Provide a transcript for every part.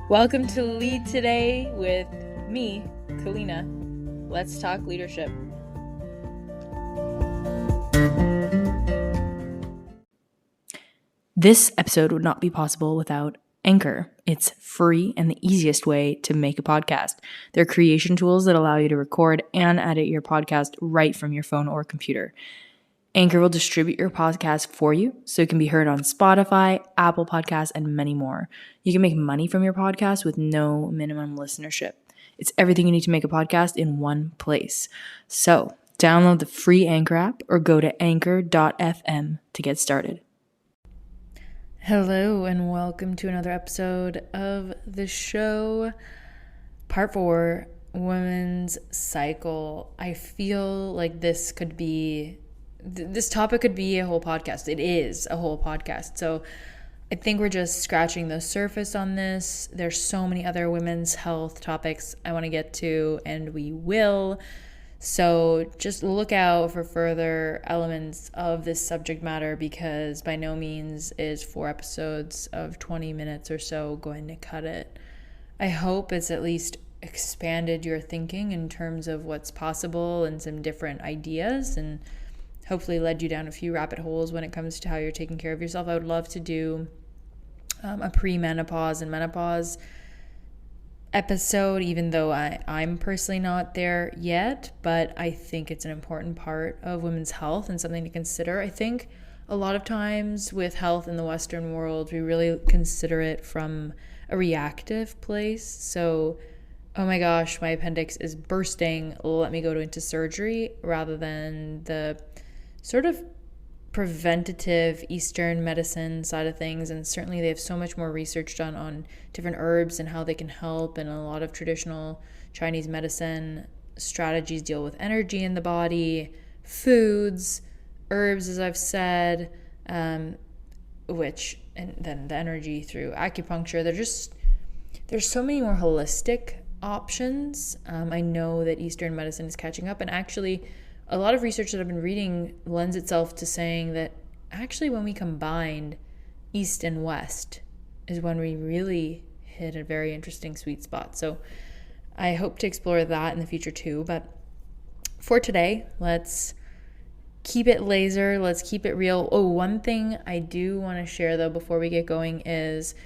Welcome to Lead Today with me, Kalyna. Let's talk leadership. This episode would not be possible without Anchor. It's free and the easiest way to make a podcast. They're creation tools that allow you to record and edit your podcast right from your phone or computer. Anchor will distribute your podcast for you so it can be heard on Spotify, Apple Podcasts, and many more. You can make money from your podcast with no minimum listenership. It's everything you need to make a podcast in one place. So download the free Anchor app or go to anchor.fm to get started. Hello and welcome to another episode of the show, Part 4, Women's Cycle. I feel like this topic could be a whole podcast. It is a whole podcast. So I think we're just scratching the surface on this. There's so many other women's health topics I want to get to, and we will. So just look out for further elements of this subject matter, because by no means is 4 episodes of 20 minutes or so going to cut it. I hope it's at least expanded your thinking in terms of what's possible and some different ideas, and hopefully led you down a few rabbit holes when it comes to how you're taking care of yourself. I would love to do a pre-menopause and menopause episode, even though I'm personally not there yet, but I think it's an important part of women's health and something to consider. I think a lot of times with health in the Western world, we really consider it from a reactive place. So, oh my gosh, my appendix is bursting, let me go into surgery, rather than the sort of preventative Eastern medicine side of things. And certainly they have so much more research done on different herbs and how they can help, and a lot of traditional Chinese medicine strategies deal with energy in the body, foods, herbs, as I've said, and then the energy through acupuncture. There's so many more holistic options. I know that Eastern medicine is catching up, and actually a lot of research that I've been reading lends itself to saying that actually when we combined East and West is when we really hit a very interesting sweet spot. So I hope to explore that in the future too. But for today, let's keep it laser. Let's keep it real. Oh, one thing I do want to share though before we get going is,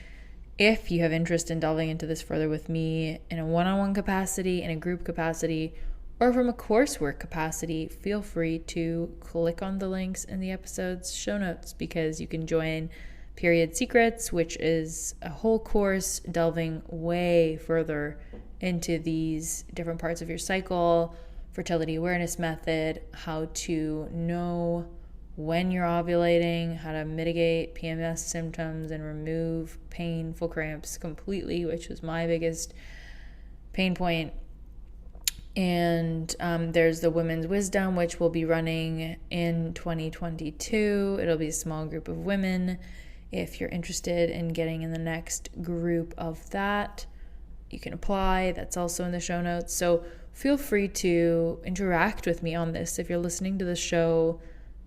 if you have interest in delving into this further with me in a one-on-one capacity, in a group capacity, or from a coursework capacity, feel free to click on the links in the episode's show notes, because you can join Period Secrets, which is a whole course delving way further into these different parts of your cycle, fertility awareness method, how to know when you're ovulating, how to mitigate PMS symptoms and remove painful cramps completely, which was my biggest pain point. And there's the Women's Wisdom, which will be running in 2022. It'll be a small group of women. If you're interested in getting in the next group of that, you can apply. That's also in the show notes. So feel free to interact with me on this. If you're listening to the show,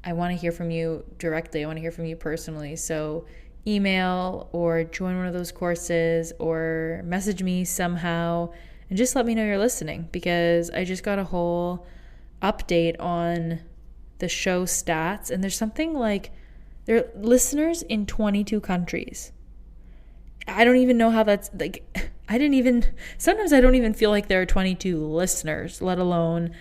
I want to hear from you directly. I want to hear from you personally. So email or join one of those courses or message me somehow. And just let me know you're listening, because I just got a whole update on the show stats, and there's something like there are listeners in 22 countries. I don't even know how that's like. Sometimes I don't even feel like there are 22 listeners, let alone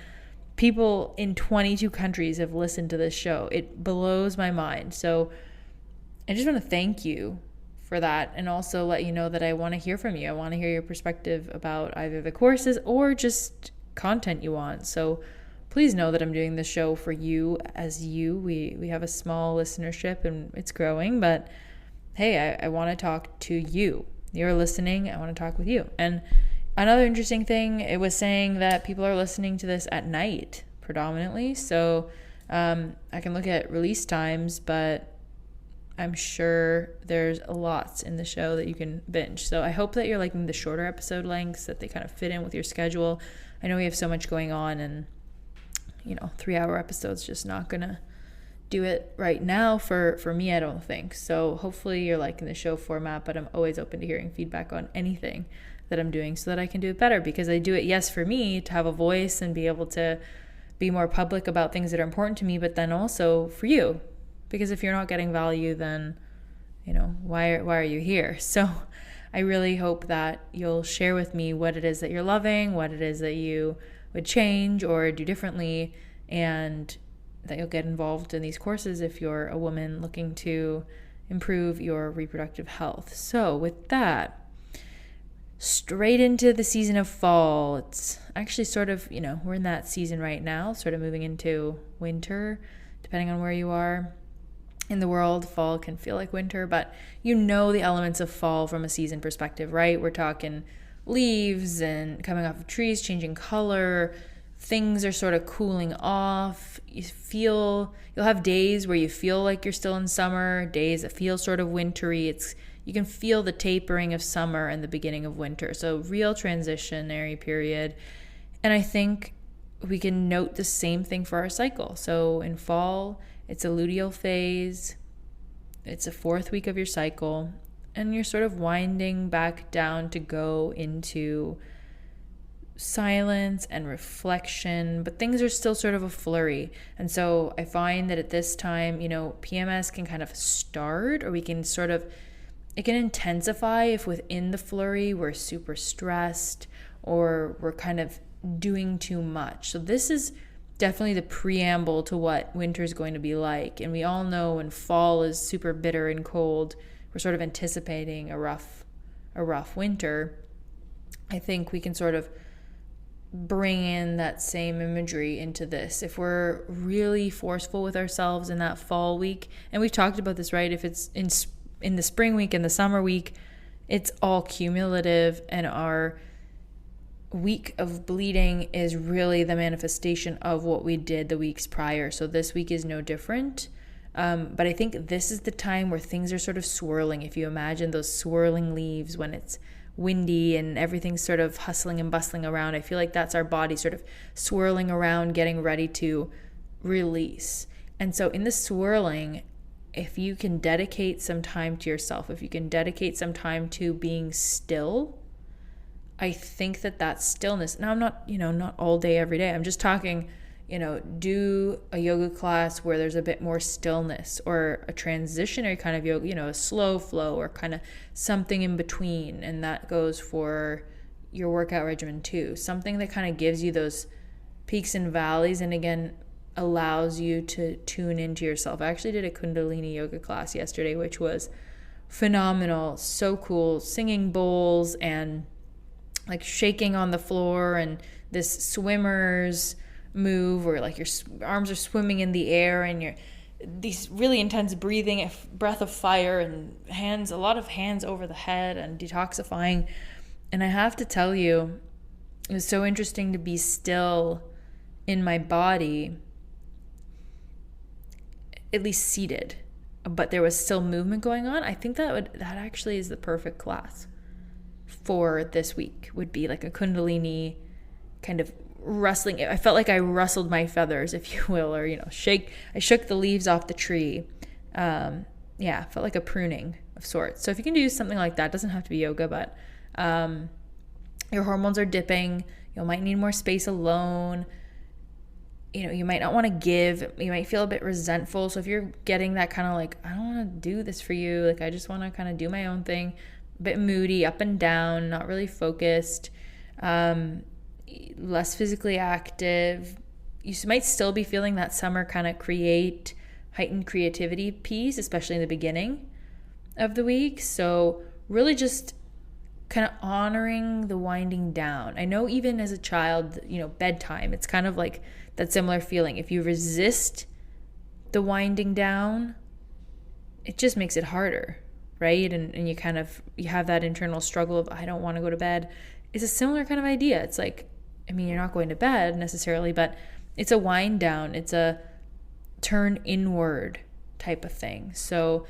people in 22 countries have listened to this show. It blows my mind. So I just want to thank you for that, and also let you know that I want to hear from you. I want to hear your perspective about either the courses or just content you want. So please know that I'm doing this show for you, as you. We have a small listenership and it's growing, but hey, I want to talk to you. You're listening. I want to talk with you. And another interesting thing, it was saying that people are listening to this at night predominantly. So I can look at release times, but I'm sure there's lots in the show that you can binge. So I hope that you're liking the shorter episode lengths, that they kind of fit in with your schedule. I know we have so much going on, and 3-hour episodes just not gonna do it right now for me, I don't think. So hopefully you're liking the show format, but I'm always open to hearing feedback on anything that I'm doing so that I can do it better, because I do it, yes, for me to have a voice and be able to be more public about things that are important to me, but then also for you, because if you're not getting value, then, you know, why are you here? So I really hope that you'll share with me what it is that you're loving, what it is that you would change or do differently, and that you'll get involved in these courses if you're a woman looking to improve your reproductive health. So with that, straight into the season of fall. It's actually sort of, you know, we're in that season right now, sort of moving into winter, depending on where you are in the world. Fall can feel like winter, but you know the elements of fall from a season perspective, right? We're talking leaves and coming off of trees, changing color. Things are sort of cooling off. You'll have days where you feel like you're still in summer, days that feel sort of wintry. You can feel the tapering of summer and the beginning of winter. So real transitionary period. And I think we can note the same thing for our cycle. So in fall, it's a luteal phase. It's the 4th week of your cycle. And you're sort of winding back down to go into silence and reflection, but things are still sort of a flurry. And so I find that at this time, you know, PMS can kind of start, or it can intensify if within the flurry we're super stressed or we're kind of doing too much. So this is definitely the preamble to what winter is going to be like. And we all know when fall is super bitter and cold, we're sort of anticipating a rough winter. I think we can sort of bring in that same imagery into this. If we're really forceful with ourselves in that fall week, and we've talked about this, right? If it's in the spring week and the summer week, it's all cumulative, and our week of bleeding is really the manifestation of what we did the weeks prior. So this week is no different. But I think this is the time where things are sort of swirling. If you imagine those swirling leaves when it's windy and everything's sort of hustling and bustling around, I feel like that's our body sort of swirling around, getting ready to release. And so in the swirling, if you can dedicate some time to yourself, if you can dedicate some time to being still, I think that stillness, now I'm not all day every day, I'm just talking, do a yoga class where there's a bit more stillness, or a transitionary kind of yoga, a slow flow, or kind of something in between. And that goes for your workout regimen too. Something that kind of gives you those peaks and valleys, and again, allows you to tune into yourself. I actually did a Kundalini yoga class yesterday, which was phenomenal. So cool. Singing bowls and like shaking on the floor, and this swimmer's move where like your arms are swimming in the air, and you're these really intense breathing, breath of fire, and a lot of hands over the head, and detoxifying. And I have to tell you, it was so interesting to be still in my body, at least seated, but there was still movement going on. I think that actually is the perfect class for this week. Would be like a Kundalini kind of rustling. I felt like I rustled my feathers, if you will, or I shook the leaves off the tree. Felt like a pruning of sorts. So if you can do something like that, it doesn't have to be yoga, but your hormones are dipping, you might need more space alone. You might not want to give, you might feel a bit resentful. So if you're getting that kind of like, I don't want to do this for you, like I just want to kind of do my own thing, a bit moody, up and down, not really focused, less physically active, you might still be feeling that summer kind of heightened creativity piece, especially in the beginning of the week. So really just kind of honoring the winding down. I know even as a child, bedtime, it's kind of like that similar feeling. If you resist the winding down, it just makes it harder, right? And you have that internal struggle of, I don't want to go to bed. It's a similar kind of idea. It's like, you're not going to bed necessarily, but it's a wind down. It's a turn inward type of thing. So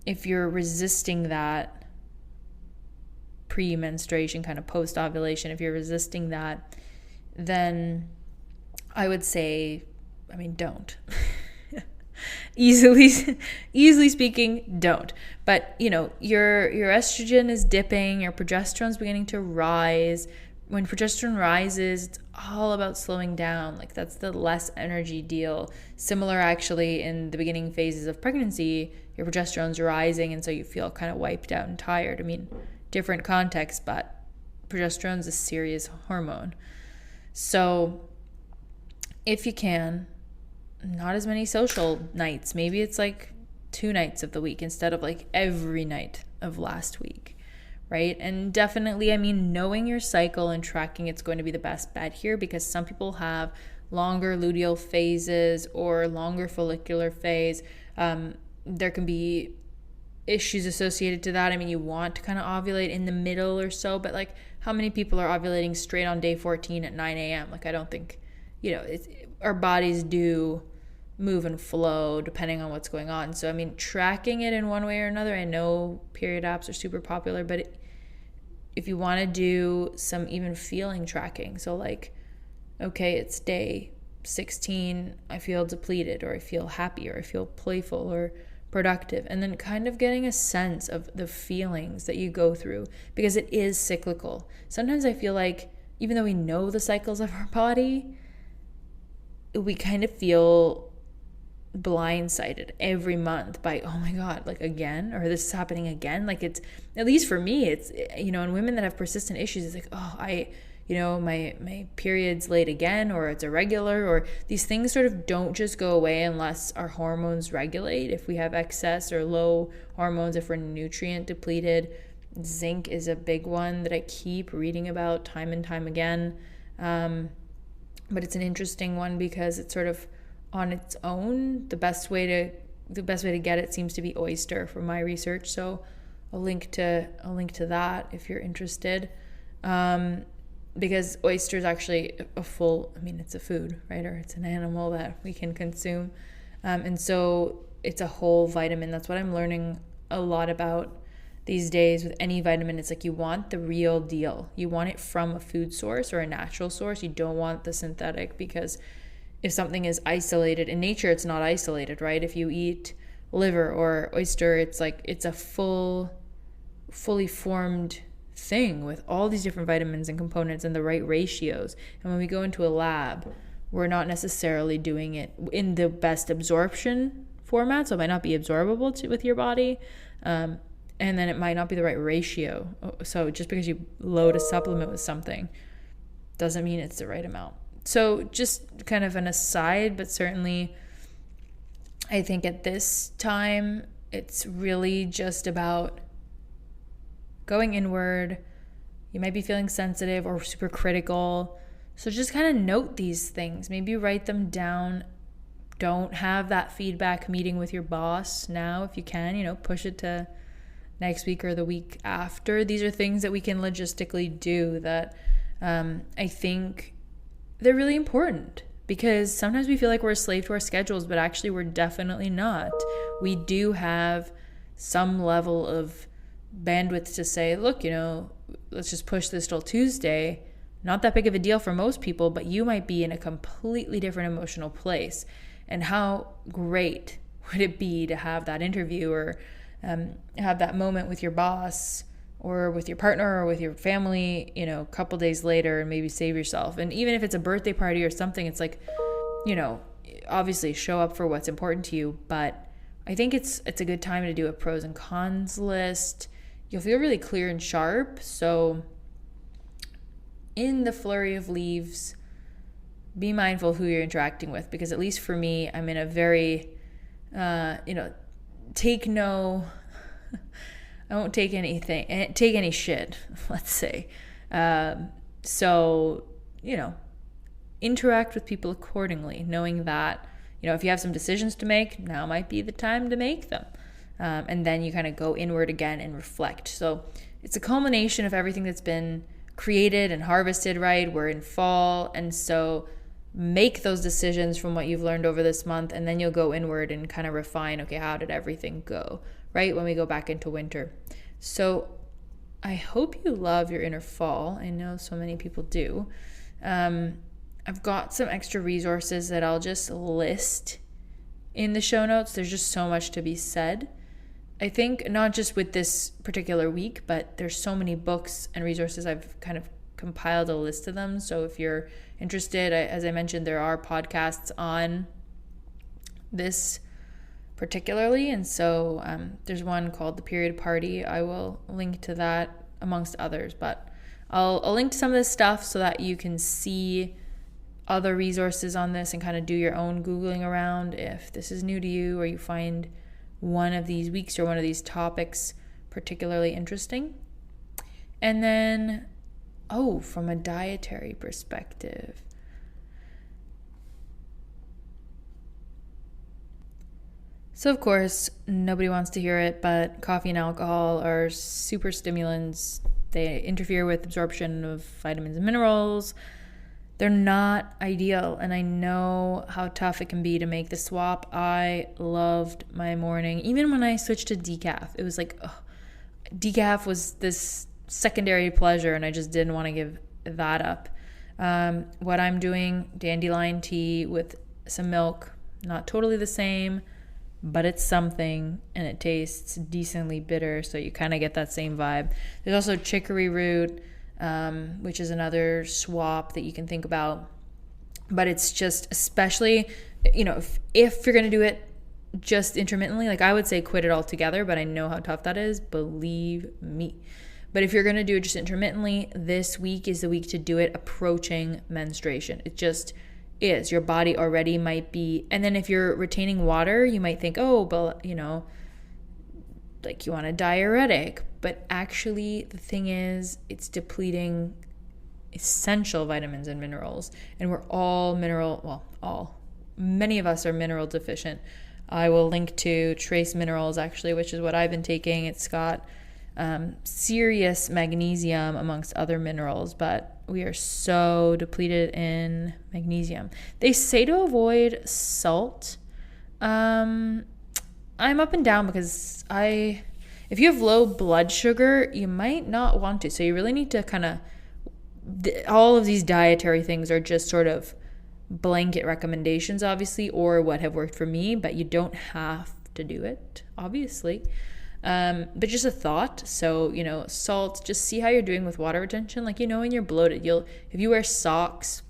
if you're resisting that pre-menstruation, kind of post-ovulation, if you're resisting that, then I would say, don't. easily speaking, don't. But your estrogen is dipping, your progesterone's beginning to rise. When progesterone rises, it's all about slowing down. Like, that's the less energy deal. Similar, actually, in the beginning phases of pregnancy, your progesterone's rising, and so you feel kind of wiped out and tired. I mean, different context, but progesterone's a serious hormone. So if you can, not as many social nights. Maybe it's like 2 nights of the week instead of like every night of last week, right? And definitely, I mean, knowing your cycle and tracking it's going to be the best bet here, because some people have longer luteal phases or longer follicular phase. There can be issues associated to that. I mean, you want to kind of ovulate in the middle or so, but like, how many people are ovulating straight on day 14 at 9 a.m.? Like, I don't think, our bodies do move and flow depending on what's going on. So, I mean, tracking it in one way or another, I know period apps are super popular, but if you want to do some even feeling tracking, so like, okay, it's day 16, I feel depleted, or I feel happy, or I feel playful or productive, and then kind of getting a sense of the feelings that you go through, because it is cyclical. Sometimes I feel like, even though we know the cycles of our body, we kind of feel blindsided every month by, oh my God, like again, or this is happening again. Like, it's, at least for me, it's, in women that have persistent issues, it's like, oh, my period's late again, or it's irregular, or these things sort of don't just go away unless our hormones regulate. If we have excess or low hormones, if we're nutrient depleted, zinc is a big one that I keep reading about time and time again. But it's an interesting one because it's sort of on its own. The best way to get it seems to be oyster from my research. So I'll link to that if you're interested. Because oyster is actually it's a food, right? Or it's an animal that we can consume. And so it's a whole vitamin. That's what I'm learning a lot about these days with any vitamin. It's like, you want the real deal. You want it from a food source or a natural source. You don't want the synthetic, because if something is isolated in nature, it's not isolated, right? If you eat liver or oyster, it's like, it's a fully formed thing with all these different vitamins and components and the right ratios. And when we go into a lab, we're not necessarily doing it in the best absorption format, so it might not be absorbable with your body, and then it might not be the right ratio. So just because you load a supplement with something doesn't mean it's the right amount. So just kind of an aside, but certainly I think at this time it's really just about going inward. You might be feeling sensitive or super critical. So just kind of note these things. Maybe write them down. Don't have that feedback meeting with your boss now if you can. Push it to next week or the week after. These are things that we can logistically do that I think they're really important, because sometimes we feel like we're a slave to our schedules, but actually we're definitely not. We do have some level of bandwidth to say, look, let's just push this till Tuesday. Not that big of a deal for most people, but you might be in a completely different emotional place. And how great would it be to have that interview, or have that moment with your boss or with your partner or with your family, a couple days later, and maybe save yourself. And even if it's a birthday party or something, it's like, obviously show up for what's important to you. But I think it's a good time to do a pros and cons list. You'll feel really clear and sharp. So in the flurry of leaves, be mindful of who you're interacting with, because at least for me, I'm in a very, I won't take any shit, let's say. So, interact with people accordingly, knowing that, if you have some decisions to make, now might be the time to make them. And then you kind of go inward again and reflect. So it's a culmination of everything that's been created and harvested, right? We're in fall. And so make those decisions from what you've learned over this month, and then you'll go inward and kind of refine, okay, how did everything go, right, when we go back into winter. So I hope you love your inner fall. I know so many people do. I've got some extra resources that I'll just list in the show notes. There's just so much to be said. I think not just with this particular week, but there's so many books and resources. I've kind of compiled a list of them. So if you're interested, as I mentioned, there are podcasts on this particularly. And so there's one called The Period Party. I will link to that amongst others, but I'll link to some of this stuff so that you can see other resources on this and kind of do your own Googling around if this is new to you or you find one of these weeks or one of these topics particularly interesting. And then, from a dietary perspective, so of course, nobody wants to hear it, but coffee and alcohol are super stimulants. They interfere with absorption of vitamins and minerals. They're not ideal, and I know how tough it can be to make the swap. I loved my morning. Even when I switched to decaf, it was like, decaf was this secondary pleasure, and I just didn't want to give that up. What I'm doing, dandelion tea with some milk, not totally the same, but it's something, and it tastes decently bitter, so you kind of get that same vibe. There's also chicory root, which is another swap that you can think about. But it's just, especially, if you're going to do it just intermittently, like I would say quit it altogether, but I know how tough that is, believe me. But if you're going to do it just intermittently, this week is the week to do it approaching menstruation. It just is. Your body already might be, and then if you're retaining water, you might think, but like you want a diuretic, but actually the thing is it's depleting essential vitamins and minerals, and we're all many of us are mineral deficient. I will link to Trace Minerals, actually, which is what I've been taking. It's got serious magnesium amongst other minerals, but we are so depleted in magnesium. They say to avoid salt. I'm up and down because if you have low blood sugar, you might not want to. So you really need to all of these dietary things are just sort of blanket recommendations, obviously, or what have worked for me, but you don't have to do it, obviously. But just a thought. So, salt, just see how you're doing with water retention. Like, when you're bloated, if you wear socks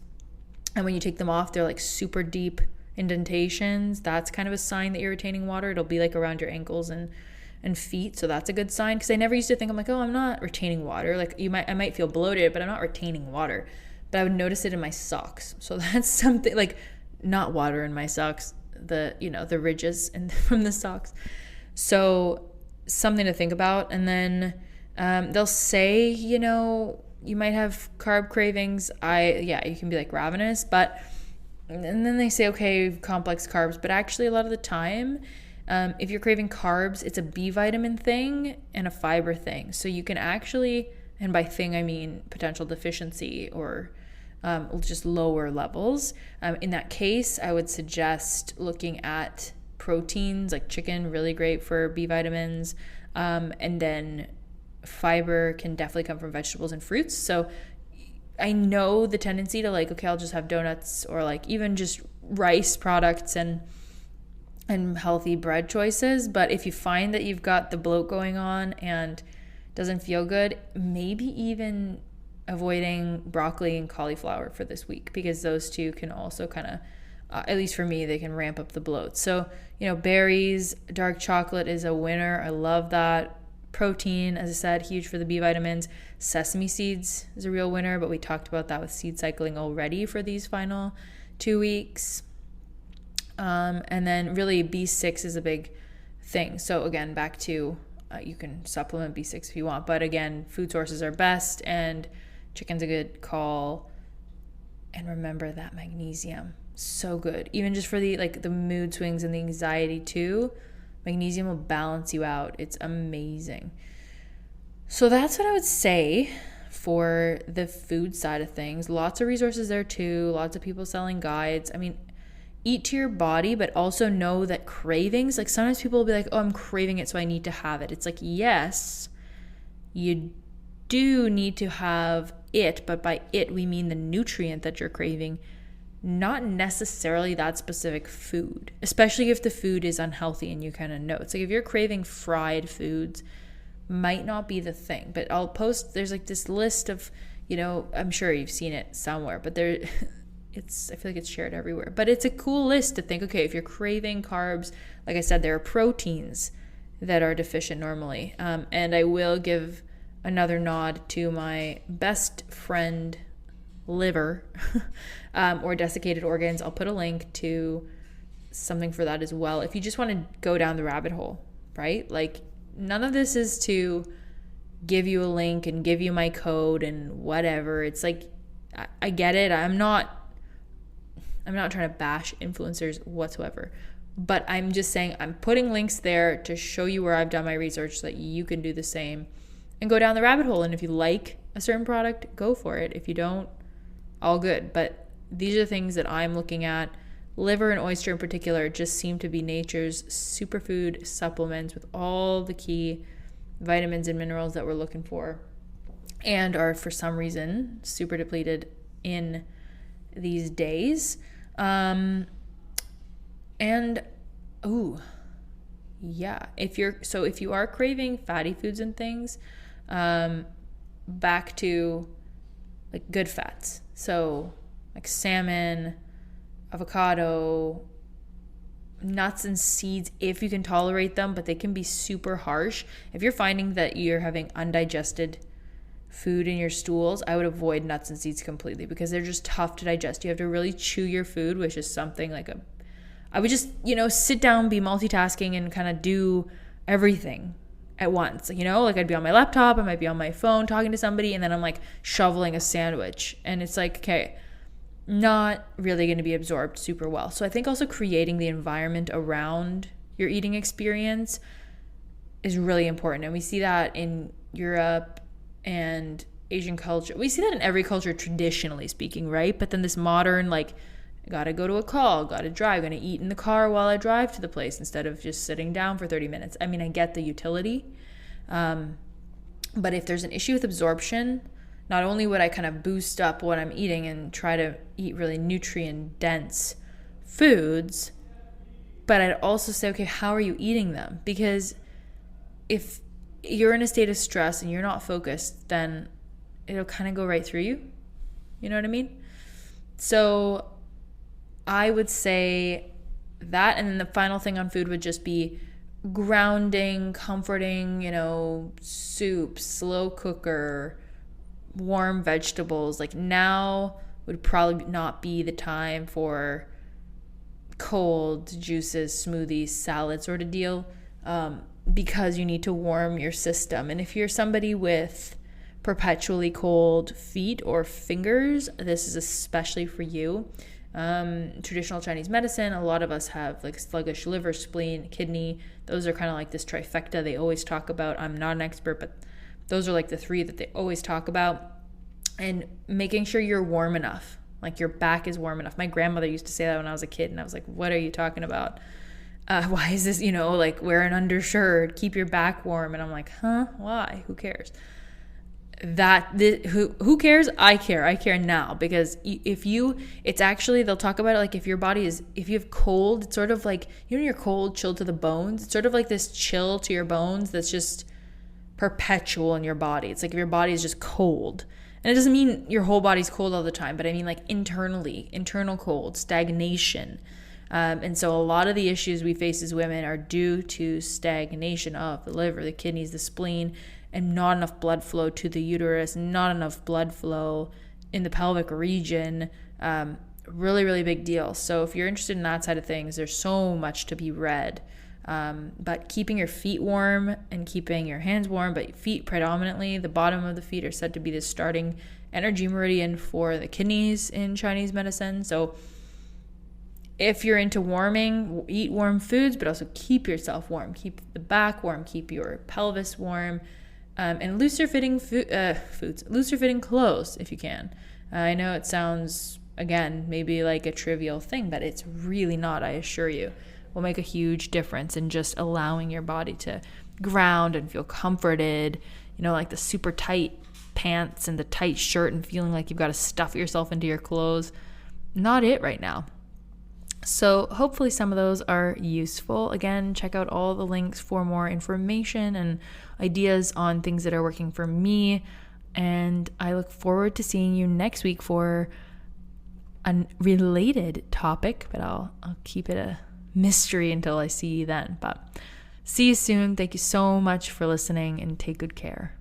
and when you take them off, they're like super deep indentations, that's kind of a sign that you're retaining water. It'll be like around your ankles and feet. So that's a good sign. Cause I never used to think, I'm like, I'm not retaining water. Like I might feel bloated, but I'm not retaining water, but I would notice it in my socks. So that's something, like, not water in my socks, the ridges from the socks. So something to think about. And then they'll say, you might have carb cravings. You can be like ravenous, and then they say, okay, complex carbs, but actually a lot of the time, if you're craving carbs, it's a B vitamin thing and a fiber thing. So you can actually, and by thing I mean potential deficiency or just lower levels. In that case, I would suggest looking at proteins like chicken, really great for B vitamins. And then fiber can definitely come from vegetables and fruits. So I know the tendency to like, okay, I'll just have donuts or like even just rice products and healthy bread choices. But if you find that you've got the bloat going on and doesn't feel good, maybe even avoiding broccoli and cauliflower for this week, because those two can also kind of, at least for me, they can ramp up the bloat. So, berries, dark chocolate is a winner. I love that. Protein, as I said, huge for the B vitamins. Sesame seeds is a real winner, but we talked about that with seed cycling already for these final 2 weeks. And then really B6 is a big thing. So again, back to you can supplement B6 if you want, but again, food sources are best, and chicken's a good call. And remember that magnesium, so good. Even just for the mood swings and the anxiety too, magnesium will balance you out. It's amazing. So that's what I would say for the food side of things. Lots of resources there too. Lots of people selling guides. I mean, eat to your body, but also know that cravings, like sometimes people will be like, I'm craving it, so I need to have it. It's like, yes, you do need to have it, but by it, we mean the nutrient that you're craving. not necessarily that specific food, especially if the food is unhealthy and you kind of know. It's like if you're craving fried foods, might not be the thing. But I'll post, there's like this list of, I'm sure you've seen it somewhere, but I feel like it's shared everywhere. But it's a cool list to think, okay, if you're craving carbs, like I said, there are proteins that are deficient normally. And I will give another nod to my best friend liver or desiccated organs. I'll put a link to something for that as well. If you just want to go down the rabbit hole, right? Like none of this is to give you a link and give you my code and whatever. It's like, I get it. I'm not trying to bash influencers whatsoever, but I'm just saying I'm putting links there to show you where I've done my research so that you can do the same and go down the rabbit hole. And if you like a certain product, go for it. If you don't, all good. But these are things that I'm looking at. Liver and oyster in particular just seem to be nature's superfood supplements with all the key vitamins and minerals that we're looking for, and are for some reason super depleted in these days. If you are craving fatty foods and things, back to like good fats. So like salmon, avocado, nuts and seeds, if you can tolerate them, but they can be super harsh. If you're finding that you're having undigested food in your stools, I would avoid nuts and seeds completely because they're just tough to digest. You have to really chew your food, which is something like I would just, sit down, be multitasking and kind of do everything at once. Like I'd be on my laptop, I might be on my phone talking to somebody, and then I'm like shoveling a sandwich. And it's like, okay, not really going to be absorbed super well. So I think also creating the environment around your eating experience is really important. And we see that in Europe and Asian culture. We see that in every culture, traditionally speaking, right? But then this modern, like, gotta go to a call, gotta drive, gonna eat in the car while I drive to the place instead of just sitting down for 30 minutes. I mean, I get the utility. But if there's an issue with absorption, not only would I kind of boost up what I'm eating and try to eat really nutrient-dense foods, but I'd also say, okay, how are you eating them? Because if you're in a state of stress and you're not focused, then it'll kind of go right through you. You know what I mean? So I would say that. And then the final thing on food would just be grounding, comforting, soup, slow cooker, warm vegetables. Like now would probably not be the time for cold juices, smoothies, salad sort of deal, because you need to warm your system. And if you're somebody with perpetually cold feet or fingers, this is especially for you. Traditional Chinese medicine, a lot of us have like sluggish liver, spleen, kidney. Those are kind of like this trifecta they always talk about. I'm not an expert, but those are like the three that they always talk about. And making sure you're warm enough, like your back is warm enough. My grandmother used to say that when I was a kid, and I was like, what are you talking about? Why is this, like wear an undershirt, keep your back warm. And I'm like, why? Who cares? Who cares? I care now, because it's actually, they'll talk about it like if you have cold, it's sort of like, you're cold, chill to the bones. It's sort of like this chill to your bones that's just perpetual in your body. It's like if your body is just cold. And it doesn't mean your whole body's cold all the time, but I mean like internal cold, stagnation. And so a lot of the issues we face as women are due to stagnation of the liver, the kidneys, the spleen, and not enough blood flow to the uterus, not enough blood flow in the pelvic region. Really, really big deal. So if you're interested in that side of things, there's so much to be read. But keeping your feet warm and keeping your hands warm, but feet predominantly, the bottom of the feet are said to be the starting energy meridian for the kidneys in Chinese medicine. So if you're into warming, eat warm foods, but also keep yourself warm. Keep the back warm, keep your pelvis warm, and looser fitting foods, looser fitting clothes if you can. I know it sounds, again, maybe like a trivial thing, but it's really not, I assure you. Will make a huge difference in just allowing your body to ground and feel comforted, like the super tight pants and the tight shirt and feeling like you've got to stuff yourself into your clothes. not it right now. So hopefully some of those are useful. Again, check out all the links for more information and ideas on things that are working for me. And I look forward to seeing you next week for a related topic, but I'll keep it a mystery until I see you then. But see you soon. Thank you so much for listening, and take good care.